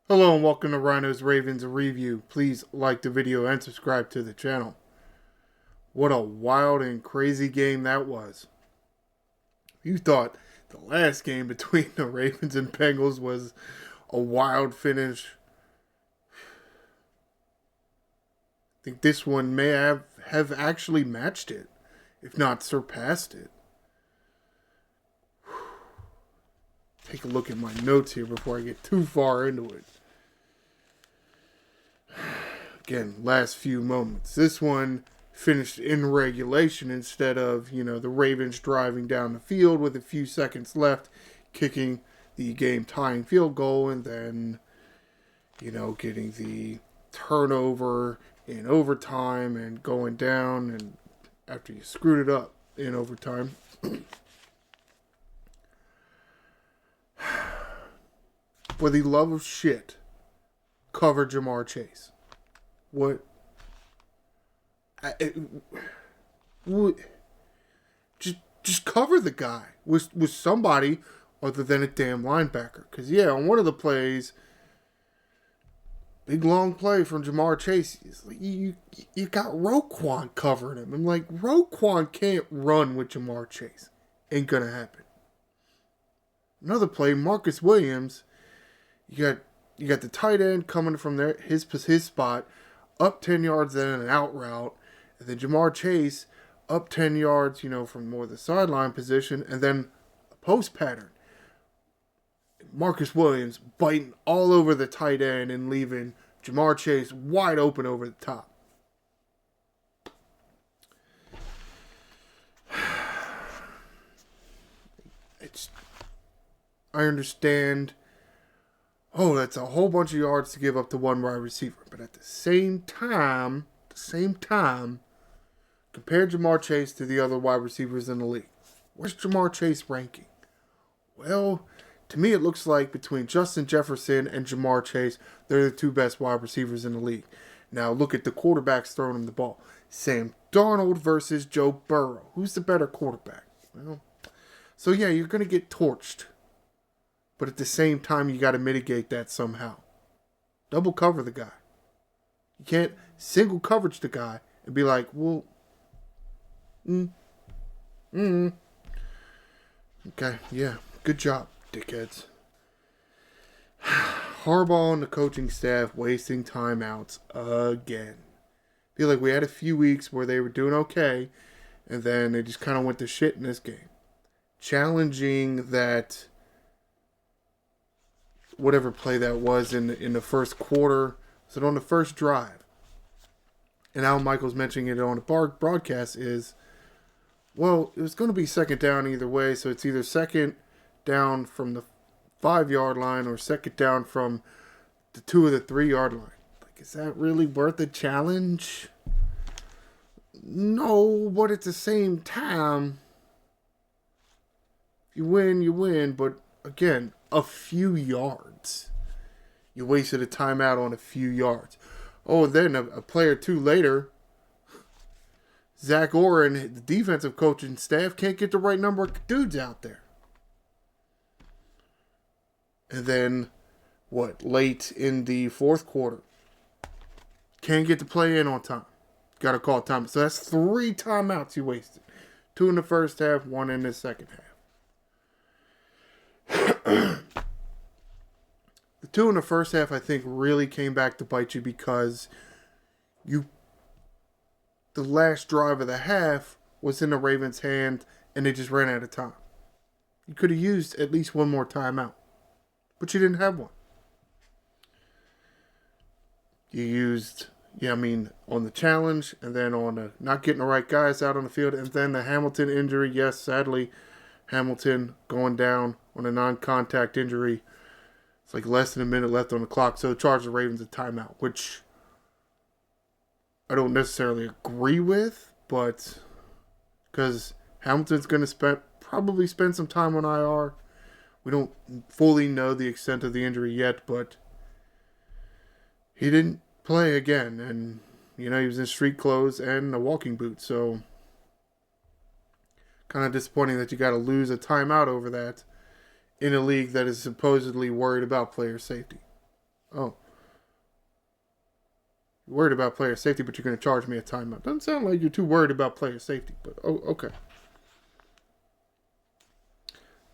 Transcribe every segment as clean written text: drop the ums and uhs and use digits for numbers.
Hello and welcome to Ryno's Ravens Review. Please like the video and subscribe to the channel. What a wild and crazy game that was. You thought the last game between the Ravens and Bengals was a wild finish. I think this one may have actually matched it, if not surpassed it. Take a look at my notes here before I get too far into it. Again, last few moments. This one finished in regulation instead of, the Ravens driving down the field with a few seconds left, kicking the game-tying field goal, and then, getting the turnover in overtime and going down, and after you screwed it up in overtime. For the love of shit, cover Jamar Chase. What? Just cover the guy with somebody other than a damn linebacker. Because, on one of the plays, big long play from Jamar Chase, you got Roquan covering him. I'm like, Roquan can't run with Jamar Chase. Ain't going to happen. Another play, Marcus Williams, you got the tight end coming from there, his spot, up 10 yards, then an out route. And then Jamar Chase up 10 yards, from more the sideline position, and then a post pattern. Marcus Williams biting all over the tight end and leaving Jamar Chase wide open over the top. I understand. Oh, that's a whole bunch of yards to give up to one wide receiver. But at the same time, compare Jamar Chase to the other wide receivers in the league. Where's Jamar Chase ranking? Well, to me it looks like between Justin Jefferson and Jamar Chase, they're the two best wide receivers in the league. Now look at the quarterbacks throwing him the ball. Sam Darnold versus Joe Burrow. Who's the better quarterback? Well, so you're going to get torched. But at the same time, you got to mitigate that somehow. Double cover the guy. You can't single coverage the guy and be like, well, Okay, yeah, good job, dickheads. Harbaugh and the coaching staff wasting timeouts again. Feel like we had a few weeks where they were doing okay, and then they just kind of went to shit in this game. Challenging that whatever play that was in the first quarter. Was it on the first drive? And Al Michaels mentioning it on the broadcast is, well, it was going to be second down either way, so it's either second down from the 5-yard line or second down from the 2 or the 3-yard line. Like, is that really worth a challenge? No, but at the same time, if you win, you win, but again, a few yards. You wasted a timeout on a few yards. Oh, then a play or two later, Zach Orr and the defensive coaching staff can't get the right number of dudes out there. And then, late in the fourth quarter, can't get the play in on time. Got to call time. So that's 3 timeouts you wasted. 2 in the first half, 1 in the second half. The 2 in the first half, I think, really came back to bite you because the last drive of the half was in the Ravens' hand and they just ran out of time. You could have used at least one more timeout, but you didn't have one. You used, on the challenge and then on the not getting the right guys out on the field, and then the Hamilton injury. Yes, sadly, Hamilton going down on a non-contact injury. It's like less than a minute left on the clock, so it charged the Ravens a timeout, which I don't necessarily agree with, but because Hamilton's going to probably spend some time on IR. We don't fully know the extent of the injury yet, but he didn't play again, and he was in street clothes and a walking boot, so kind of disappointing that you got to lose a timeout over that in a league that is supposedly worried about player safety. Oh, you're worried about player safety, but you're going to charge me a timeout. Doesn't sound like you're too worried about player safety, but oh, okay.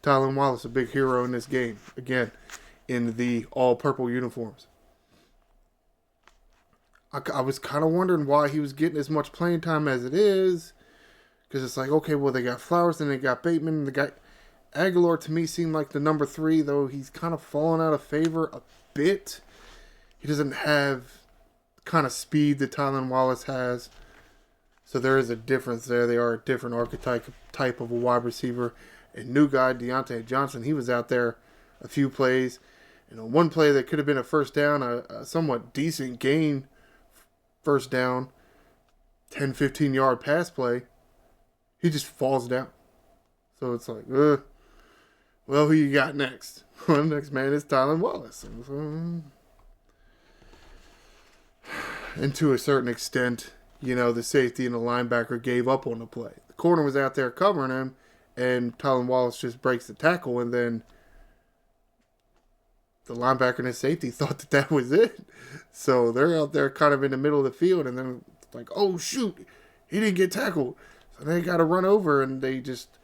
Tylan Wallace, a big hero in this game. Again, in the all-purple uniforms. I was kind of wondering why he was getting as much playing time as it is. Because it's like, okay, well, they got Flowers and they got Bateman. And the guy Aguilar, to me, seemed like the number 3, though he's kind of fallen out of favor a bit. He doesn't have the kind of speed that Tylan Wallace has. So there is a difference there. They are a different archetype of a wide receiver. A new guy, Deontay Johnson, he was out there a few plays. And on one play that could have been a first down, a somewhat decent gain first down, 10, 15-yard pass play, he just falls down. So it's like, well, who you got next? Well, the next man is Tylan Wallace. And to a certain extent, the safety and the linebacker gave up on the play. The corner was out there covering him, and Tylan Wallace just breaks the tackle, and then the linebacker and the safety thought that was it. So they're out there kind of in the middle of the field, and then like, oh, shoot, he didn't get tackled. So they got to run over, and they just,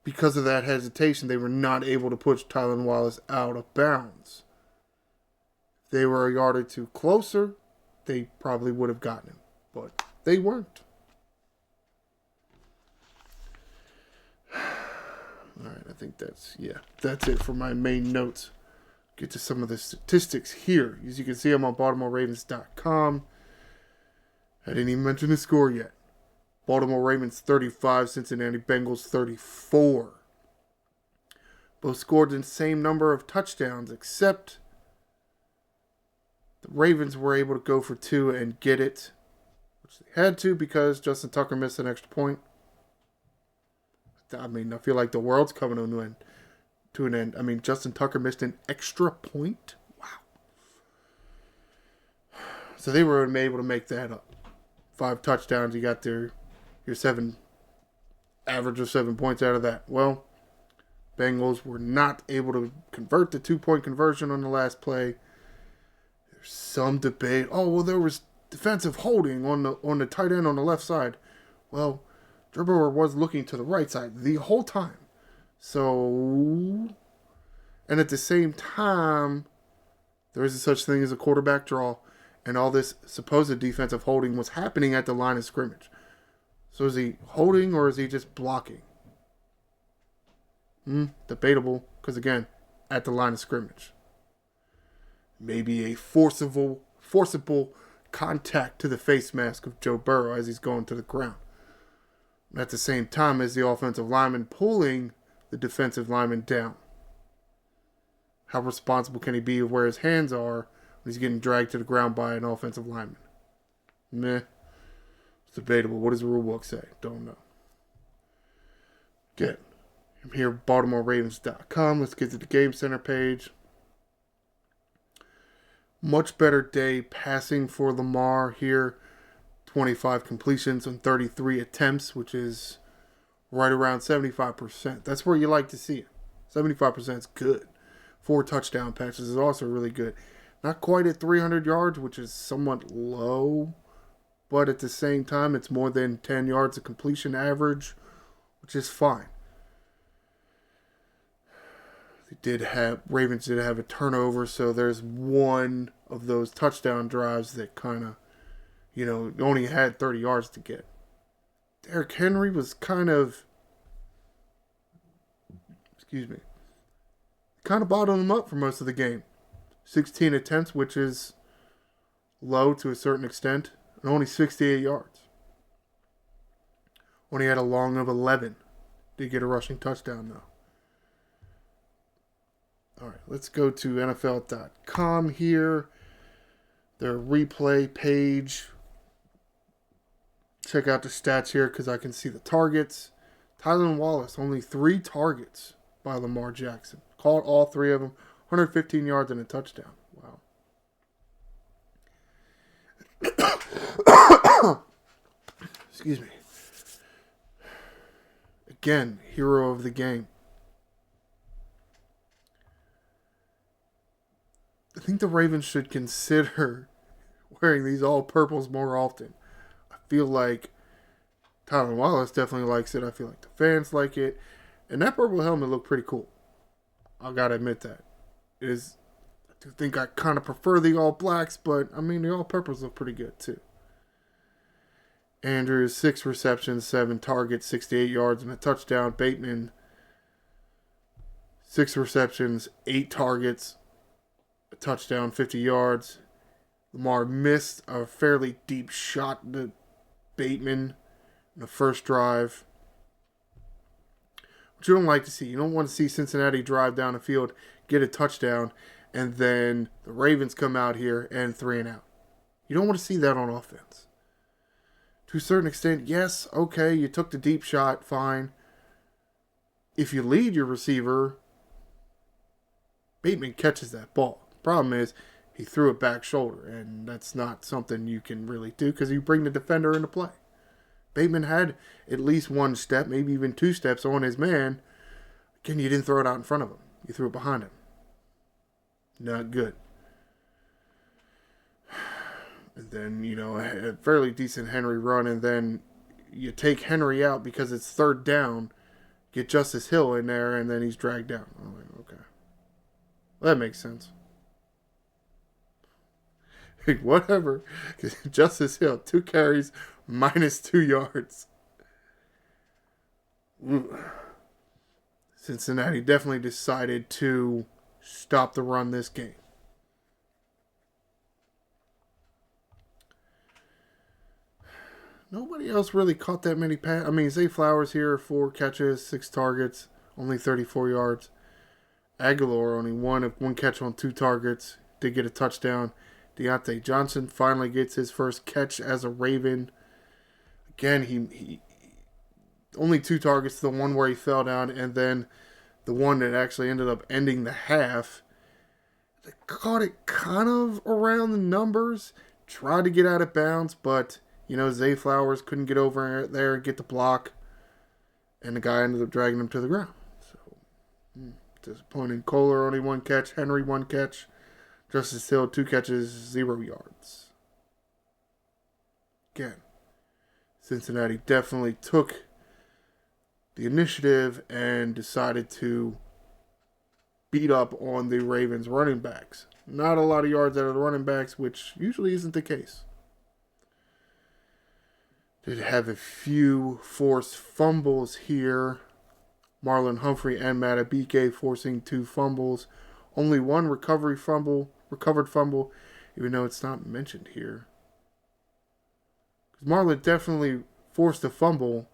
because of that hesitation, they were not able to push Tylan Wallace out of bounds. If they were a yard or two closer, they probably would have gotten him, but they weren't. All right, I think that's it for my main notes. Get to some of the statistics here. As you can see, I'm on BaltimoreRavens.com. I didn't even mention the score yet. Baltimore Ravens 35, Cincinnati Bengals 34. Both scored the same number of touchdowns, except the Ravens were able to go for 2 and get it, which they had to because Justin Tucker missed an extra point. I mean, I feel like the world's coming to an end. I mean, Justin Tucker missed an extra point? Wow. So they were able to make that up. 5 touchdowns, you got your average of 7 points out of that. Well, Bengals were not able to convert the 2-point conversion on the last play. There's some debate. Oh, well, there was defensive holding on the tight end on the left side. Well, Drew Brewer was looking to the right side the whole time. So, and at the same time, there is such thing as a quarterback draw, and all this supposed defensive holding was happening at the line of scrimmage. So is he holding or is he just blocking? Debatable, because again, at the line of scrimmage. Maybe a forcible contact to the face mask of Joe Burrow as he's going to the ground. At the same time as the offensive lineman pulling the defensive lineman down. How responsible can he be of where his hands are when he's getting dragged to the ground by an offensive lineman? Meh. It's debatable. What does the rule book say? Don't know. Again, I'm here at BaltimoreRavens.com. Let's get to the Game Center page. Much better day passing for Lamar here. 25 completions on 33 attempts, which is right around 75%. That's where you like to see it. 75% is good. 4 touchdown passes is also really good. Not quite at 300 yards, which is somewhat low, but at the same time, it's more than 10 yards of completion average, which is fine. Ravens did have a turnover, so there's one of those touchdown drives that kind of, only had 30 yards to get. Derrick Henry was kind of bottled him up for most of the game. 16 attempts, which is low to a certain extent, and only 68 yards. Only had a long of 11. Did get a rushing touchdown, though. All right, let's go to NFL.com here. Their replay page. Check out the stats here because I can see the targets. Tylan Wallace, only 3 targets by Lamar Jackson. Caught all 3 of them. 115 yards and a touchdown. Wow. Excuse me. Again, hero of the game. The think the Ravens should consider wearing these all purples more often. I feel like Tyler Wallace definitely likes it. I feel like the fans like it. And that purple helmet looked pretty cool. I gotta admit that. I do think I kind of prefer the all blacks, but I mean, the all purples look pretty good too. Andrews, 6 receptions, 7 targets, 68 yards, and a touchdown. Bateman, 6 receptions, 8 targets, a touchdown, 50 yards. Lamar missed a fairly deep shot to Bateman in the first drive, which you don't like to see. You don't want to see Cincinnati drive down the field, get a touchdown, and then the Ravens come out here and 3 and out. You don't want to see that on offense. To a certain extent, yes, okay, you took the deep shot, fine. If you lead your receiver, Bateman catches that ball. The problem is he threw it back shoulder, and that's not something you can really do because you bring the defender into play. Bateman had at least 1 step, maybe even 2 steps on his man. Again, you didn't throw it out in front of him. You threw it behind him. Not good. And then, a fairly decent Henry run, and then you take Henry out because it's 3rd down, get Justice Hill in there, and then he's dragged down. I'm like, okay. Well, that makes sense. Whatever. Justice Hill, 2 carries, -2 yards. Cincinnati definitely decided to stop the run this game. Nobody else really caught that many passes. I mean, Zay Flowers here, 4 catches, 6 targets, only 34 yards. Aguilar only 1 catch on 2 targets, did get a touchdown. Deontay Johnson finally gets his first catch as a Raven. Again, he only 2 targets, the one where he fell down, and then the one that actually ended up ending the half. They caught it kind of around the numbers, tried to get out of bounds, but Zay Flowers couldn't get over there and get the block, and the guy ended up dragging him to the ground. So, disappointing. Kohler only 1 catch, Henry 1 catch, Justice Hill 2 catches, 0 yards. Again, Cincinnati definitely took the initiative and decided to beat up on the Ravens running backs. Not a lot of yards out of the running backs, which usually isn't the case. Did have a few forced fumbles here. Marlon Humphrey and Matabike forcing 2 fumbles. Only 1 recovered fumble, even though it's not mentioned here. Because Marlon definitely forced a fumble,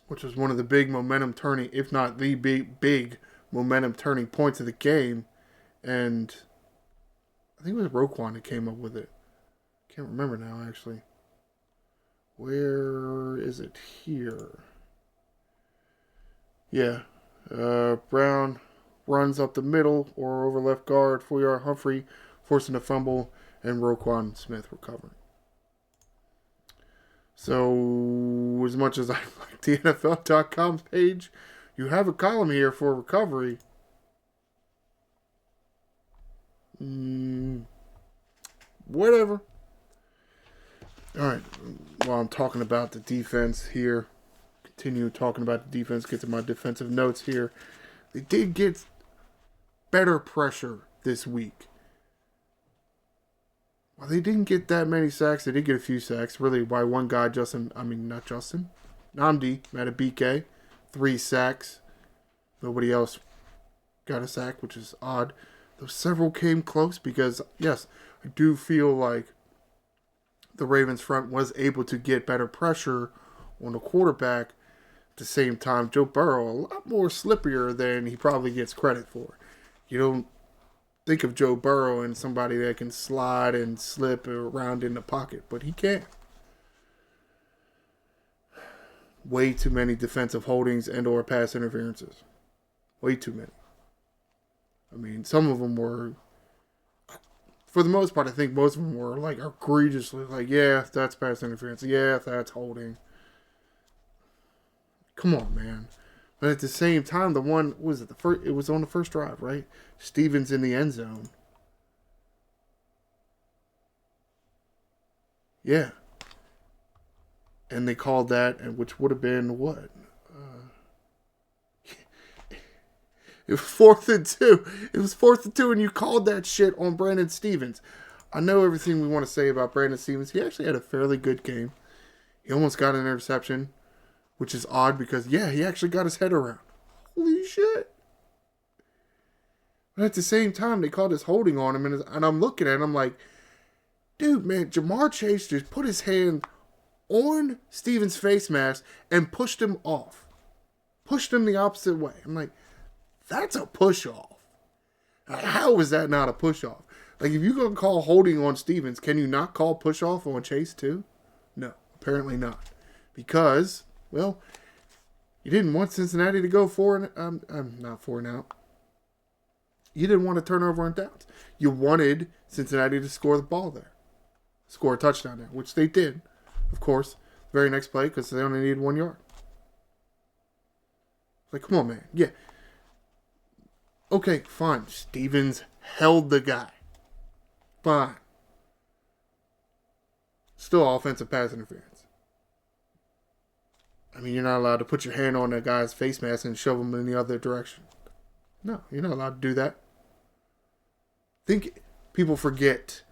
which was one of the big momentum turning, if not the big momentum turning points of the game. And I think it was Roquan that came up with it. Can't remember now, actually. Where is it here? Yeah. Brown runs up the middle or over left guard. 4-yard Humphrey forcing a fumble, and Roquan Smith recovering. So, as much as I like the NFL.com page, you have a column here for recovery. Whatever. All right. While I'm talking about the defense here, continue talking about the defense, get to my defensive notes here. They did get better pressure this week. Well, they didn't get that many sacks. They did get a few sacks, really, by one guy, Nnamdi Matabike, 3 sacks. Nobody else got a sack, which is odd. Though several came close because, yes, I do feel like the Ravens front was able to get better pressure on the quarterback. At the same time, Joe Burrow, a lot more slipperier than he probably gets credit for. You don't think of Joe Burrow and somebody that can slide and slip around in the pocket, but he can. Way too many defensive holdings and or pass interferences. Way too many. I mean, some of them were, for the most part, I think most of them were like egregiously like, yeah, that's pass interference. Yeah, that's holding. Come on, man. But at the same time, the one was it the first? It was on the first drive, right? Stevens in the end zone. Yeah, and they called that, and which would have been what? It was 4th and 2. It was 4th and 2, and you called that shit on Brandon Stevens. I know everything we want to say about Brandon Stevens. He actually had a fairly good game. He almost got an interception, which is odd because, yeah, he actually got his head around. Holy shit. But at the same time, they called his holding on him, and I'm looking at him, I'm like, dude, man, Jamar Chase just put his hand on Stevens' face mask and pushed him off. Pushed him the opposite way. I'm like, that's a push-off. How is that not a push-off? Like, if you're going to call holding on Stevens, can you not call push-off on Chase too? No, apparently not. Because, well, you didn't want Cincinnati to go not 4 and out. You didn't want to turn over on downs. You wanted Cincinnati to score the ball there. Score a touchdown there, which they did, of course. Very next play, because they only needed 1 yard. Like, come on, man. Yeah. Okay, fine. Stevens held the guy. Fine. Still offensive pass interference. I mean, you're not allowed to put your hand on that guy's face mask and shove him in the other direction. No, you're not allowed to do that. I think people forget.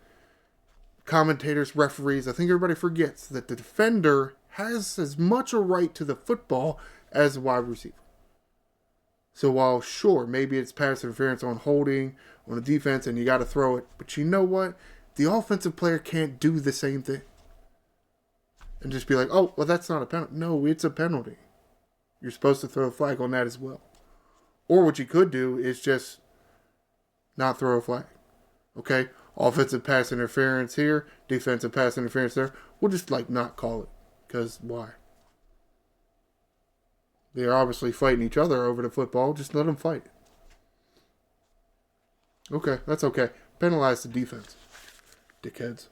Commentators, referees, I think everybody forgets that the defender has as much a right to the football as the wide receiver. So while, sure, maybe it's pass interference on holding, on the defense, and you got to throw it, but you know what? The offensive player can't do the same thing. And just be like, oh, well, that's not a penalty. No, it's a penalty. You're supposed to throw a flag on that as well. Or what you could do is just not throw a flag. Okay? Offensive pass interference here, defensive pass interference there. We'll just, not call it. Because why? They're obviously fighting each other over the football. Just let them fight. Okay, that's okay. Penalize the defense. Dickheads.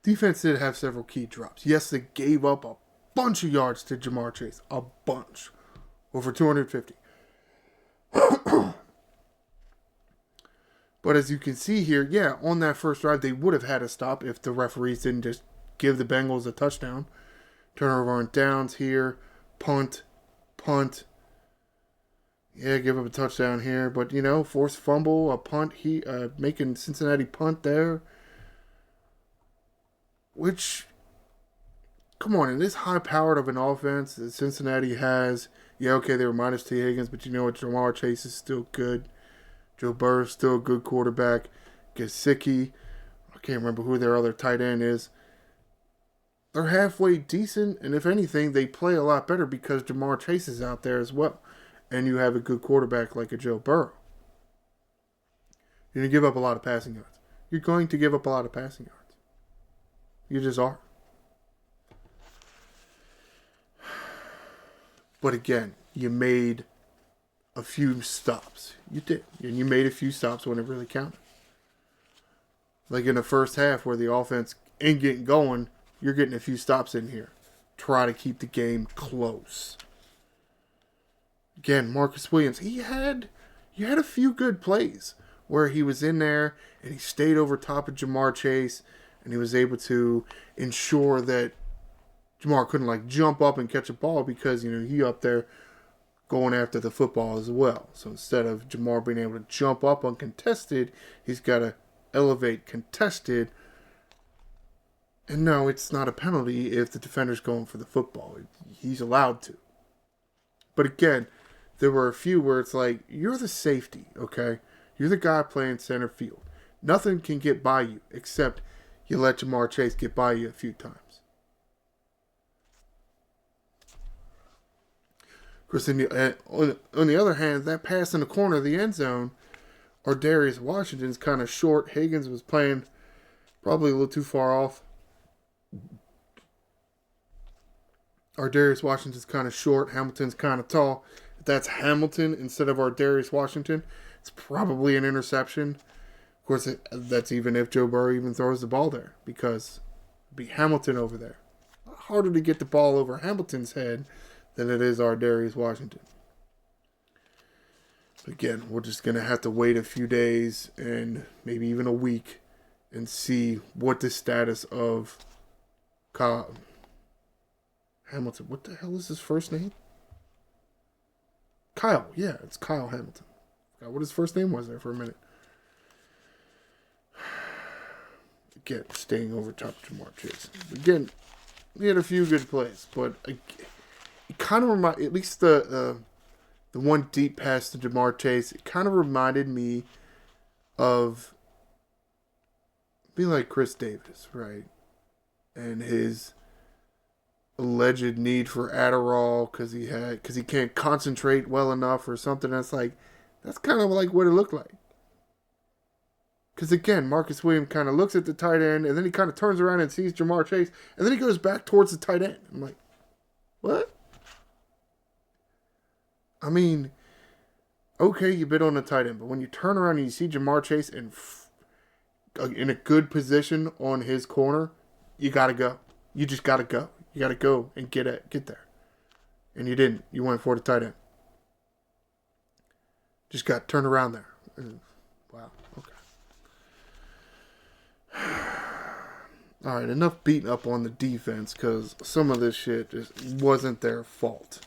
Defense did have several key drops. Yes, they gave up a bunch of yards to Jamar Chase. A bunch. Over 250. But as you can see here, yeah, on that first drive, they would have had a stop if the referees didn't just give the Bengals a touchdown. Turnover on downs here. Punt. Yeah, give up a touchdown here. But, forced fumble, a punt, making Cincinnati punt there. Which, come on, in this high-powered of an offense that Cincinnati has, yeah, okay, they were minus T. Higgins, but you know what, Jamar Chase is still good. Joe Burrow's still a good quarterback. Gesicki, I can't remember who their other tight end is. They're halfway decent, and if anything, they play a lot better because Jamar Chase is out there as well. And you have a good quarterback like a Joe Burrow. You're going to give up a lot of passing yards. You're going to give up a lot of passing yards. You just are. But again, you made a few stops. You did. And you made a few stops when it really counted. Like in the first half where the offense ain't getting going, you're getting a few stops in here. Try to keep the game close. Again, Marcus Williams, you had a few good plays where he was in there and he stayed over top of Jamar Chase and he was able to ensure that Jamar couldn't jump up and catch a ball because, he up there going after the football as well. So instead of Jamar being able to jump up uncontested, he's got to elevate contested. And no, it's not a penalty if the defender's going for the football. He's allowed to. But again, there were a few where it's you're the safety, okay? You're the guy playing center field. Nothing can get by you except you let Jamar Chase get by you a few times. Of course, on the other hand, that pass in the corner of the end zone, Darius Washington's kind of short. Higgins was playing probably a little too far off. Darius Washington's kind of short. Hamilton's kind of tall. If that's Hamilton instead of Darius Washington, it's probably an interception. Of course, that's even if Joe Burrow even throws the ball there because it'd be Hamilton over there. harder to get the ball over Hamilton's head than it is Darius Washington. Again, we're just going to have to wait a few days and maybe even a week and see what the status of Kyle Hamilton. What the hell is his first name? Kyle. Yeah, it's Kyle Hamilton. I forgot what his first name was there for a minute. Again, staying over top of Jamar Chase. Again, he had a few good plays, but it kind of reminded, at least the one deep pass to Jamar Chase, it kind of reminded me of being like Chris Davis, right? And his alleged need for Adderall because he can't concentrate well enough or something. That's kind of like what it looked like. Because again, Marcus Williams kind of looks at the tight end, and then he kind of turns around and sees Jamar Chase, and then he goes back towards the tight end. I'm like, what? I mean, okay, you bid on the tight end, but when you turn around and you see Jamar Chase in a good position on his corner, you got to go. You just got to go. You got to go and get there. And you didn't. You went for the tight end. Just got turned around there. Wow. Okay. All right, enough beating up on the defense because some of this shit just wasn't their fault.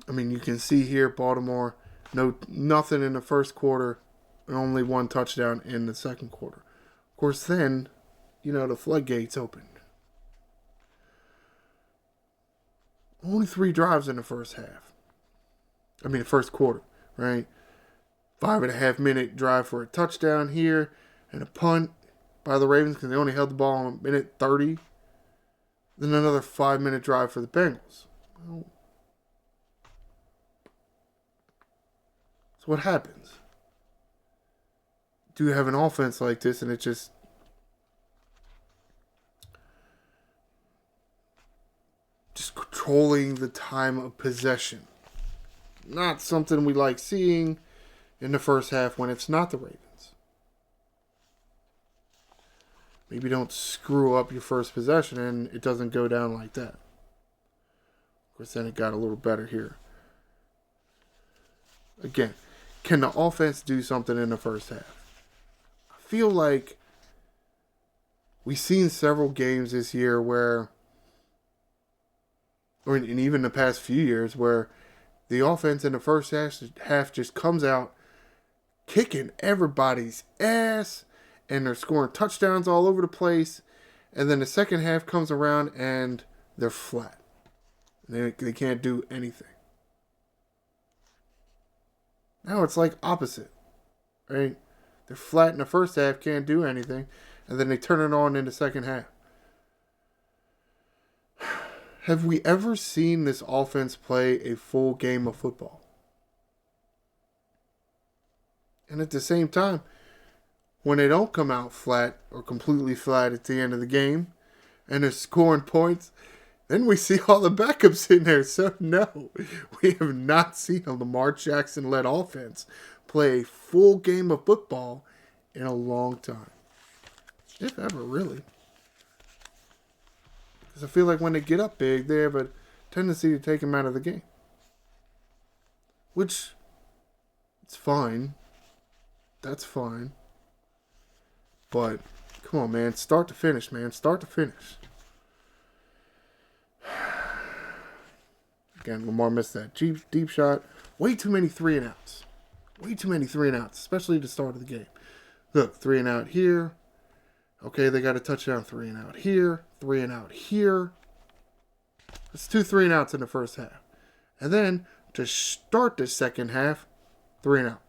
I mean, you can see here Baltimore, nothing in the first quarter, and only one touchdown in the second quarter. Of course, then, the floodgates opened. Only 3 drives in the first half. I mean, the first quarter, right? 5.5-minute drive for a touchdown here and a punt by the Ravens because they only held the ball on minute 30. Then another 5-minute drive for the Bengals. Well, so what happens? Do you have an offense like this and it just controlling the time of possession? Not something we like seeing in the first half when it's not the Ravens. Maybe don't screw up your first possession and it doesn't go down like that. Of course, then it got a little better here. Again, can the offense do something in the first half? I feel like we've seen several games this year where, or in even the past few years, where the offense in the first half just comes out kicking everybody's ass, and they're scoring touchdowns all over the place, and then the second half comes around and they're flat. They can't do anything. Now it's like opposite, right? They're flat in the first half, can't do anything, and then they turn it on in the second half. Have we ever seen this offense play a full game of football? And at the same time, when they don't come out flat or completely flat at the end of the game and they're scoring points, then we see all the backups in there. So no, we have not seen a Lamar Jackson-led offense play a full game of football in a long time. If ever, really. Because I feel like when they get up big, they have a tendency to take them out of the game. Which, it's fine. That's fine. But, come on, man. Start to finish, man. Start to finish. Again, Lamar missed that deep shot. Way too many 3-and-outs. Way too many 3-and-outs, especially at the start of the game. Look, 3-and-out here. Okay, they got a touchdown. 3-and-out here. 3-and-out here. That's 2 3-and-outs in the first half. And then, to start the second half, 3-and-out.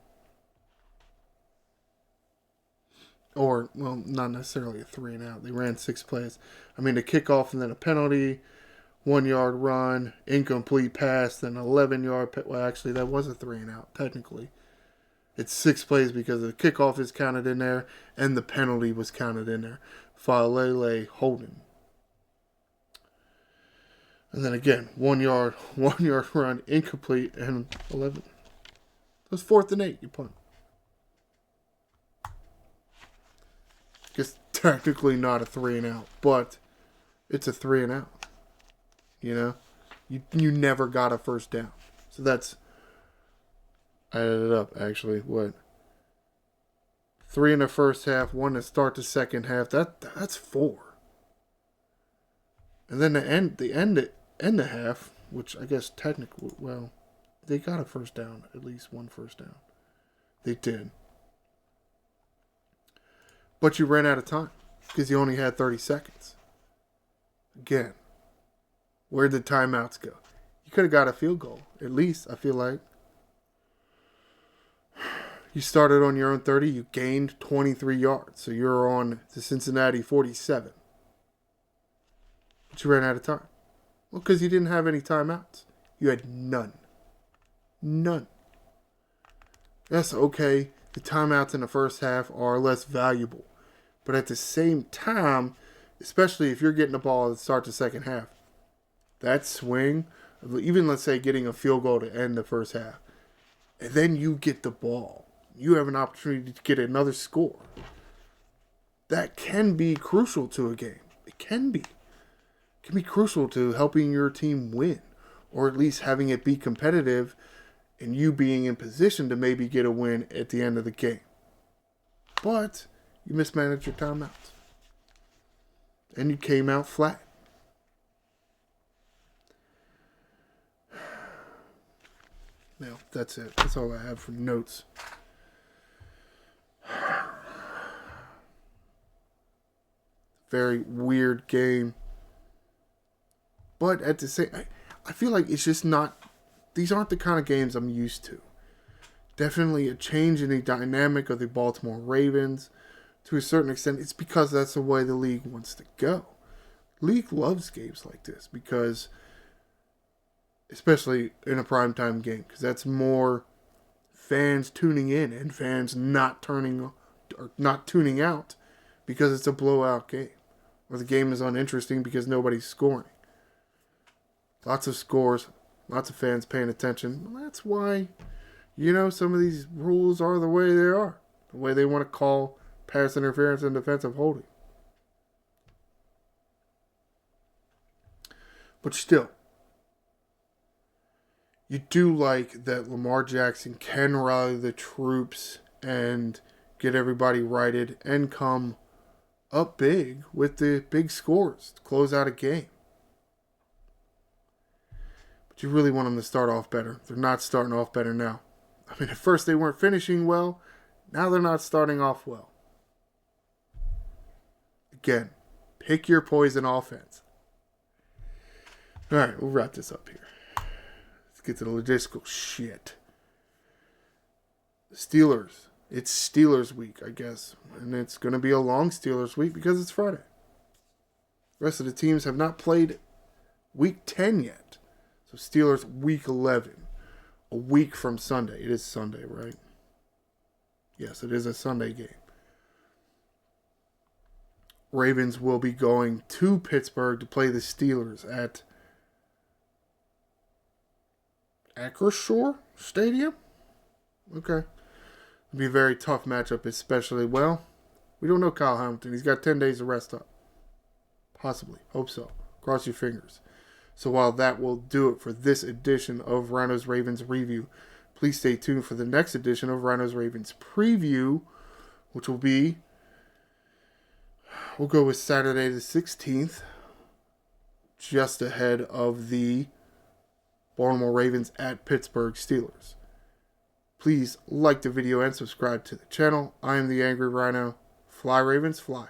Or, well, not necessarily a 3-and-out. They ran 6 plays. I mean, a kickoff and then a penalty, 1-yard run, incomplete pass, then 11-yard. Well, actually, that was a 3-and-out, technically. It's 6 plays because the kickoff is counted in there and the penalty was counted in there. Falele holding. And then again, 1-yard run, incomplete, and 11. It was 4th and 8, you punt. Just technically not a 3-and-out, but it's a 3-and-out. You know? You never got a first down. So that's, I added it up actually. What? 3 in the first half, 1 to start the second half. That's 4. And then the end the half, which I guess technically, well, they got a first down, at least one first down. They did. But you ran out of time because you only had 30 seconds. Again, where'd the timeouts go? You could have got a field goal, at least, I feel like. You started on your own 30, you gained 23 yards. So you're on the Cincinnati 47. But you ran out of time. Well, because you didn't have any timeouts. You had none. None. That's okay. The timeouts in the first half are less valuable. But at the same time, especially if you're getting the ball to start the second half, that swing, even let's say getting a field goal to end the first half, and then you get the ball, you have an opportunity to get another score. That can be crucial to a game. It can be. It can be crucial to helping your team win, or at least having it be competitive and you being in position to maybe get a win at the end of the game. But you mismanaged your timeouts. And you came out flat. Now, that's it. That's all I have for notes. Very weird game. But at the same, I feel like it's just not, these aren't the kind of games I'm used to. Definitely a change in the dynamic of the Baltimore Ravens. To a certain extent, it's because that's the way the league wants to go. League loves games like this because, especially in a primetime game, because that's more fans tuning in and fans not tuning out because it's a blowout game, or the game is uninteresting because nobody's scoring. Lots of scores, lots of fans paying attention. Well, that's why, some of these rules are the way they are, the way they want to call pass interference and defensive holding. But still, you do like that Lamar Jackson can rally the troops and get everybody righted and come up big with the big scores to close out a game. But you really want them to start off better. They're not starting off better now. I mean, at first they weren't finishing well. Now they're not starting off well. Again, pick your poison offense. All right, we'll wrap this up here. Let's get to the logistical shit. The Steelers. It's Steelers week, I guess. And it's going to be a long Steelers week because it's Friday. The rest of the teams have not played week 10 yet. So Steelers week 11. A week from Sunday. It is Sunday, right? Yes, it is a Sunday game. Ravens will be going to Pittsburgh to play the Steelers at Acrisure Stadium? Okay. It'll be a very tough matchup, especially, we don't know Kyle Hamilton. He's got 10 days of rest up. Possibly. Hope so. Cross your fingers. So while that will do it for this edition of Ryno's Ravens Review, please stay tuned for the next edition of Ryno's Ravens Preview, which will be, we'll go with Saturday the 16th, just ahead of the Baltimore Ravens at Pittsburgh Steelers. Please like the video and subscribe to the channel. I am the Angry Ryno. Fly Ravens, fly.